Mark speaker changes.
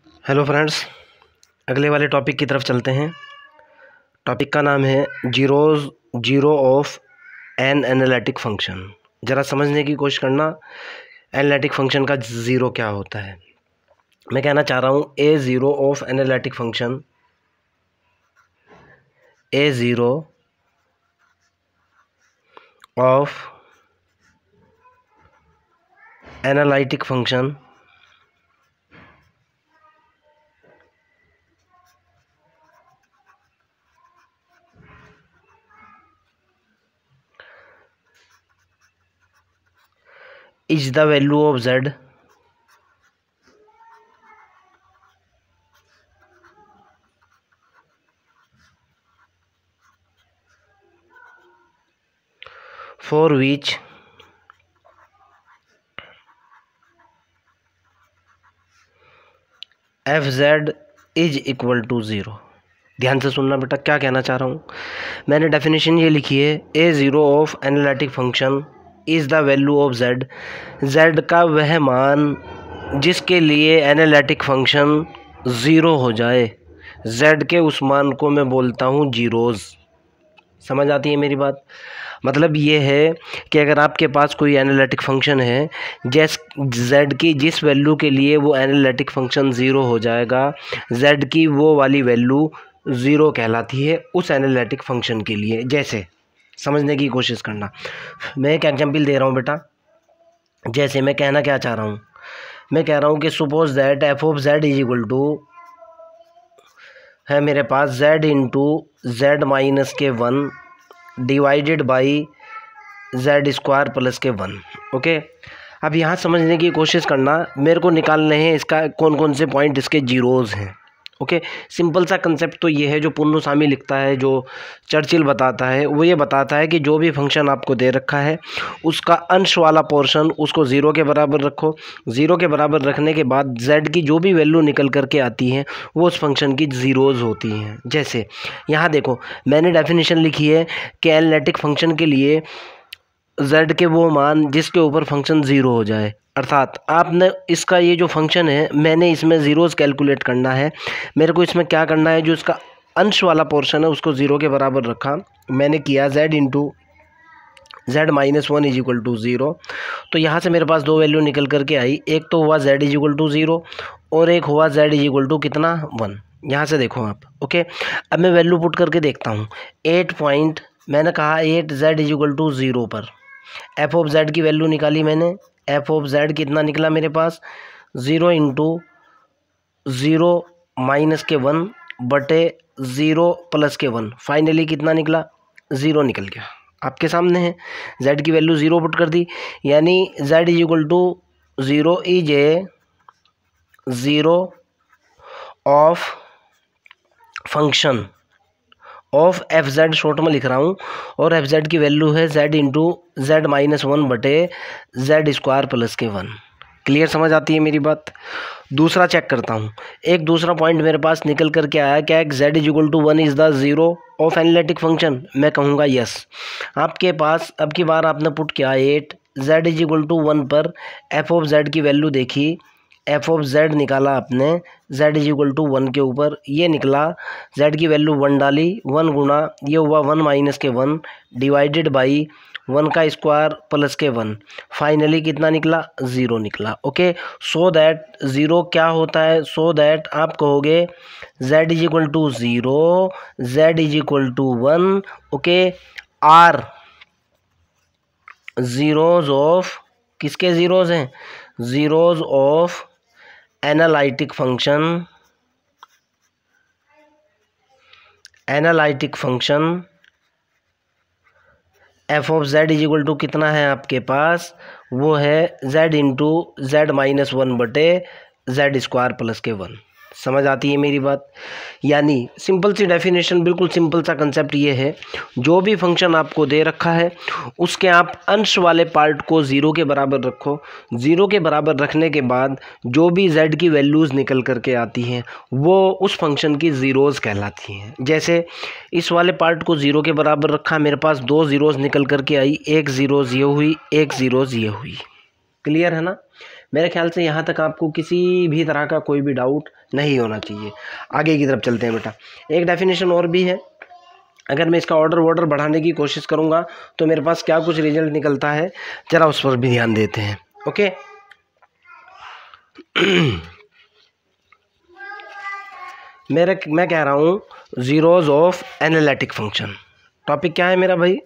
Speaker 1: Hello friends, अगले वाले topic की तरफ चलते हैं। टॉपिक का नाम है zero of an analytic function. ज़रा समझने की कोशिश करना, एनालिटिक फंक्शन का ज़ीरो क्या होता है। मैं कहना चाह रहा हूँ a zero of analytic function, a zero of analytic function is the value of z for which fz is equal to 0। ध्यान से सुनना बेटा, क्या कहना चाह रहा हूँ। मैंने डेफिनेशन ये लिखी है, a zero of analytic function is the value of Z. Z का वह मान जिसके लिए एनालिटिक फंक्शन ज़ीरो हो जाए, जेड के उस मान को मैं बोलता हूँ जीरोज़। समझ आती है मेरी बात। मतलब ये है कि अगर आपके पास कोई एनालिटिक फंक्शन है, जेड की जिस वैल्यू के लिए वो एनालिटिक फंक्शन ज़ीरो हो जाएगा, जेड की वो वाली वैल्यू ज़ीरो कहलाती है उस एनालिटिक फंक्शन के लिए। जैसे समझने की कोशिश करना, मैं एक एग्जांपल दे रहा हूँ बेटा। जैसे मैं कहना क्या चाह रहा हूँ, मैं कह रहा हूँ कि suppose that F of Z is equal to है मेरे पास जेड इंटू जेड माइनस के 1 divided by Z square plus के 1। ओके, अब यहाँ समझने की कोशिश करना, मेरे को निकालने हैं इसका कौन कौन से पॉइंट इसके जीरोज़ हैं। ओके, सिंपल सा कंसेप्ट तो ये है जो पुन्नुसामी लिखता है, जो चर्चिल बताता है, वो ये बताता है कि जो भी फंक्शन आपको दे रखा है उसका अंश वाला पोर्शन उसको ज़ीरो के बराबर रखो। ज़ीरो के बराबर रखने के बाद जेड की जो भी वैल्यू निकल करके आती हैं वो उस फंक्शन की ज़ीरोज़ होती हैं। जैसे यहाँ देखो, मैंने डेफिनेशन लिखी है कि एनालिटिक फंक्शन के लिए जेड के वो मान जिसके ऊपर फंक्शन ज़ीरो हो जाए, अर्थात आपने इसका ये जो फंक्शन है, मैंने इसमें ज़ीरोज़ कैलकुलेट करना है। मेरे को इसमें क्या करना है, जो इसका अंश वाला पोर्शन है उसको ज़ीरो के बराबर रखा। मैंने किया Z into Z minus 1 is equal to 0। तो यहाँ से मेरे पास दो वैल्यू निकल करके आई, एक तो हुआ जेड इज इक्वल टू 0 और एक हुआ जेड इज इक्वल टू कितना 1। यहाँ से देखो आप। ओके, अब मैं वैल्यू पुट करके देखता हूँ। 8 पॉइंट मैंने कहा 8 जेड इज इक्वल टू 0 पर एफ ऑफ जेड की वैल्यू निकाली मैंने। एफ ऑफ जेड कितना निकला मेरे पास, 0 इंटू 0 माइनस के 1 बटे 0 प्लस के 1। फाइनली कितना निकला, 0 निकल गया। आपके सामने है, जेड की वैल्यू 0 पुट कर दी, यानी Z is equal to 0 is a zero of function of F Z, short में लिख रहा हूँ, और एफ जेड की वैल्यू है जेड इंटू जेड माइनस 1 बटे जेड स्क्वायर प्लस के 1। क्लियर, समझ आती है मेरी बात। दूसरा चेक करता हूँ, एक दूसरा पॉइंट मेरे पास निकल कर के आया, क्या Z is equal to 1 is the zero of analytic function. मैं कहूँगा यस। आपके पास अब की बार आपने पुट किया 8 जेड इज इक्वल टू 1 पर एफ ऑफ जेड की वैल्यू देखी, एफ ऑफ जेड निकाला आपने, जेड इज इक्वल टू 1 के ऊपर ये निकला, जेड की वैल्यू 1 डाली, 1 गुना ये हुआ 1 माइनस के 1 डिवाइडेड बाई 1 का स्क्वायर प्लस के 1। फाइनली कितना निकला, 0 निकला। ओके, सो दैट 0 क्या होता है, सो दैट आप कहोगे Z is equal to 0, Z is equal to 1। Okay, are zeros of, किसके ज़ीरोज़ हैं, zeros of analytic function, analytic function F of Z is equal to कितना है आपके पास, वो है जेड इंटू जेड माइनस 1 बटे जेड स्क्वायर प्लस के 1। समझ आती है मेरी बात। यानी सिंपल सी डेफिनेशन, बिल्कुल सिंपल सा कंसेप्ट ये है, जो भी फंक्शन आपको दे रखा है उसके आप अंश वाले पार्ट को ज़ीरो के बराबर रखो। ज़ीरो के बराबर रखने के बाद जो भी जेड की वैल्यूज़ निकल करके आती हैं वो उस फंक्शन की ज़ीरोज़ कहलाती हैं। जैसे इस वाले पार्ट को ज़ीरो के बराबर रखा, मेरे पास दो ज़ीरोज़ निकल करके आई, एक ज़ीरोज़ ये हुई, एक ज़ीरोज़ ये हुई। क्लियर है ना। मेरे ख्याल से यहाँ तक आपको किसी भी तरह का कोई भी डाउट नहीं होना चाहिए। आगे की तरफ चलते हैं बेटा। एक डेफिनेशन और भी है, अगर मैं इसका ऑर्डर बढ़ाने की कोशिश करूँगा तो मेरे पास क्या कुछ रिजल्ट निकलता है, ज़रा उस पर भी ध्यान देते हैं। ओके मैं कह रहा हूँ zeros of analytic function. Topic क्या है मेरा भाई?